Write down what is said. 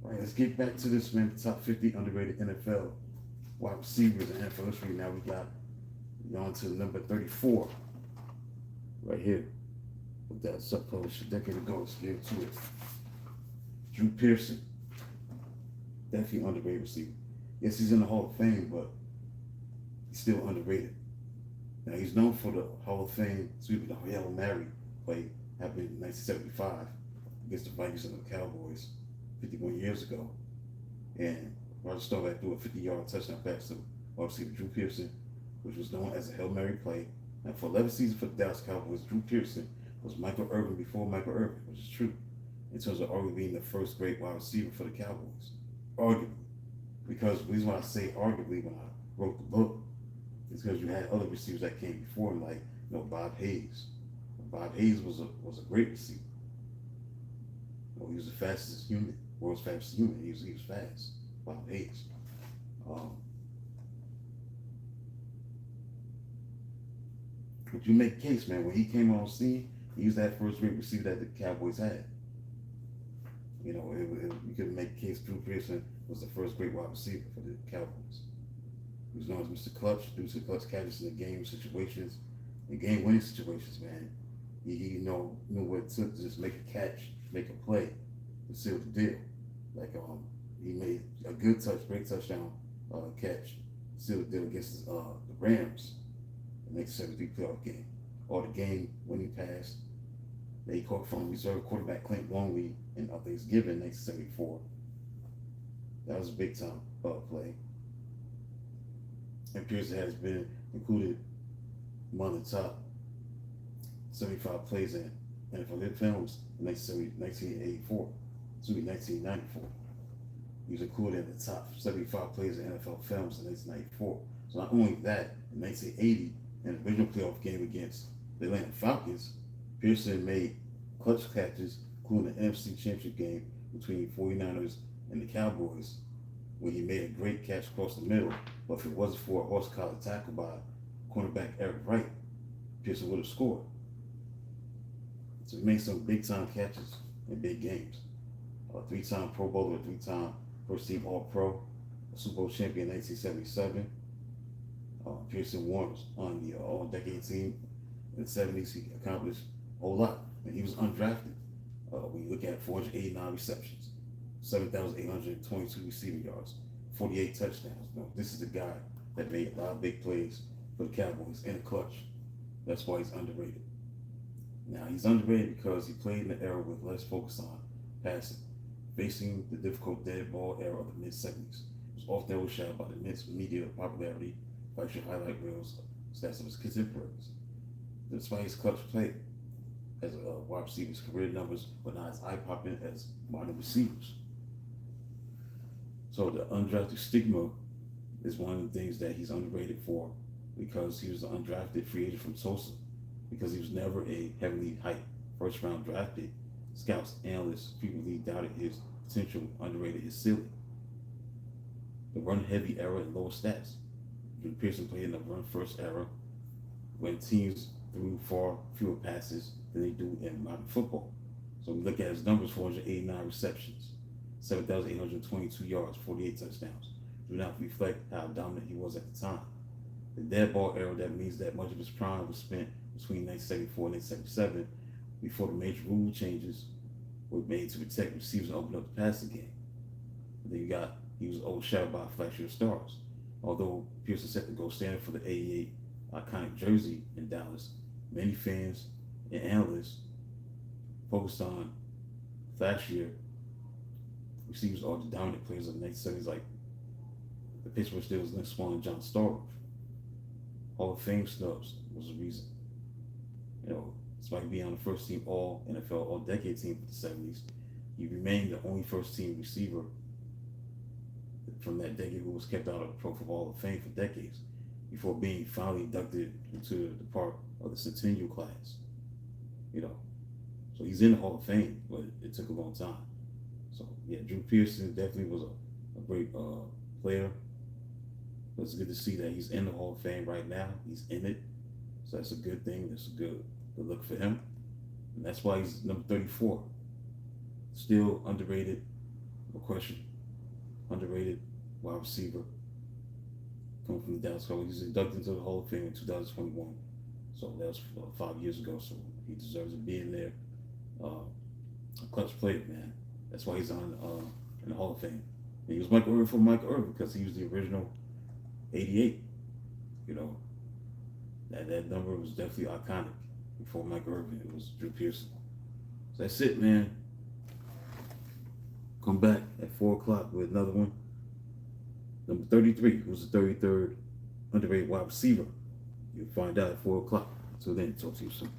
All right, let's get back to this, man. The top 50 underrated NFL wide receivers in NFL history. Now we got on to number 34 right here with that self-published a decade ago. Let's get into it. Drew Pearson, definitely underrated receiver. Yes, he's in the Hall of Fame, but he's still underrated. Now he's known for the Hall of Fame sweep of the Hail Mary play happened in 1975 against the Vikings and the Cowboys 51 years ago. And Roger Staubach threw a 50-yard touchdown pass to wide receiver Drew Pearson, which was known as a Hail Mary play. Now for 11 seasons for the Dallas Cowboys, Drew Pearson was Michael Irvin before Michael Irvin, which is true, in terms of arguably being the first great wide receiver for the Cowboys. Arguably. Because the reason why I say arguably when I wrote the book is because you had other receivers that came before him, like Bob Hayes. Bob Hayes was a great receiver. He was the fastest human, world's fastest human. He was fast. Bob Hayes. But you make a case, man, when he came on scene, he was that first great receiver that the Cowboys had. You could make a case Drew Pearson was the first great wide receiver for the Cowboys. He was known as Mr. Clutch due to clutch catches in the game situations, in game-winning situations, man. He knew what it took to just make a catch, make a play, to seal the deal. Like he made a great touchdown catch, seal the deal against the Rams in the 1973 playoff game, or the game-winning pass that he caught from reserve quarterback Clint Longley in Thanksgiving 1974. That was a big-time play. And Pearson has been included among the top 75 plays in NFL films in 1994 to 1994. He was included in the top 75 plays in NFL films in 1994. So not only that, in 1980, in the original playoff game against the Atlanta Falcons, Pearson made clutch catches, including the NFC Championship game between 49ers and the Cowboys, when he made a great catch across the middle. But if it wasn't for a horse collar tackle by cornerback Eric Wright, Pearson would have scored. So he made some big-time catches in big games. A three-time Pro Bowler, a three-time first-team All-Pro, a Super Bowl champion in 1977. Pearson won on the All-Decade team in the 70s. He accomplished a whole lot. And he was undrafted. When you look at 489 receptions, 7,822 receiving yards, 48 touchdowns. This is the guy that made a lot of big plays for the Cowboys in the clutch. That's why he's underrated. Now, he's underrated because he played in an era with less focus on passing, facing the difficult dead ball era of the mid-70s. He was often overshadowed by the immense media popularity, flashy highlight reels, stats of his contemporaries. Despite his clutch play as a wide receiver, his career numbers were not as eye-popping as modern receivers. So the undrafted stigma is one of the things that he's underrated for, because he was an undrafted free agent from Tulsa, because he was never a heavily hyped first-round draft pick. Scouts, analysts frequently doubted his potential, underrated his ceiling. The run-heavy era and lower stats. Drew Pearson played in the run-first era when teams threw far fewer passes than they do in modern football. So we look at his numbers: 489 receptions, 7,822 yards, 48 touchdowns. Do not reflect how dominant he was at the time. The dead ball era, that means that much of his prime was spent between 1974 and 1977, before the major rule changes were made to protect receivers and open up the passing game. And then he was overshadowed by flashier stars. Although Pearson set the gold standard for the 88 iconic jersey in Dallas, many fans and analysts focused on flashier receivers or the dominant players of the 1970s, like the Pittsburgh Steelers' Lynch Swan and John Starov. Hall of Fame snubs was the reason. Despite being on the first team All NFL All Decade team for the 70s, he remained the only first team receiver from that decade who was kept out of the Pro Football Hall of Fame for decades, before being finally inducted into the part of the Centennial class. So he's in the Hall of Fame, but it took a long time. So yeah, Drew Pearson definitely was a great player. But it's good to see that he's in the Hall of Fame right now. He's in it. So that's a good thing. That's a good look for him. And that's why he's number 34. Still underrated, no question. Underrated wide receiver. Coming from the Dallas Cowboys. He was inducted into the Hall of Fame in 2021. So that was 5 years ago. So he deserves to be in there. A clutch player, man. That's why he's on in the Hall of Fame. And he was Michael Irvin for Michael Irvin because he was the original 88. You know, that number was definitely iconic. Before Michael Irvin, it was Drew Pearson. So that's it, man. Come back at 4 o'clock with another one. Number 33, who's the 33rd underrated wide receiver? You'll find out at 4 o'clock. Until then, talk to you soon.